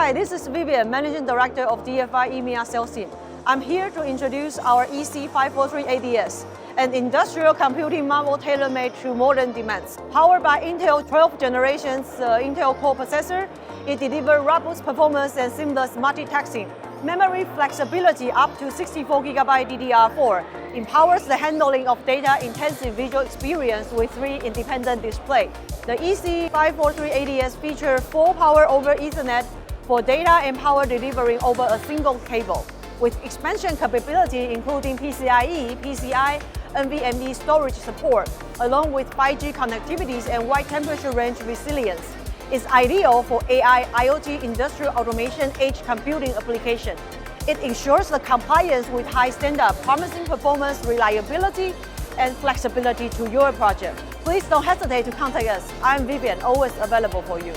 Hi, this is Vivian, Managing Director of DFI EMEA Sales Team. I'm here to introduce our EC543-ADS, an industrial computing model tailor-made to modern demands. Powered by Intel 12th generation's Intel Core processor, it delivers robust performance and seamless multitasking. Memory flexibility up to 64GB DDR4 empowers the handling of data-intensive visual experience with 3 independent displays. The EC543-ADS features full power over Ethernet for data and power delivery over a single cable, with expansion capability including PCIe, PCI, NVMe storage support, along with 5G connectivities and wide temperature range resilience. It's ideal for AI, IoT, industrial automation, edge computing application. It ensures the compliance with high standard, promising performance, reliability, and flexibility to your project. Please don't hesitate to contact us. I'm Vivian, always available for you.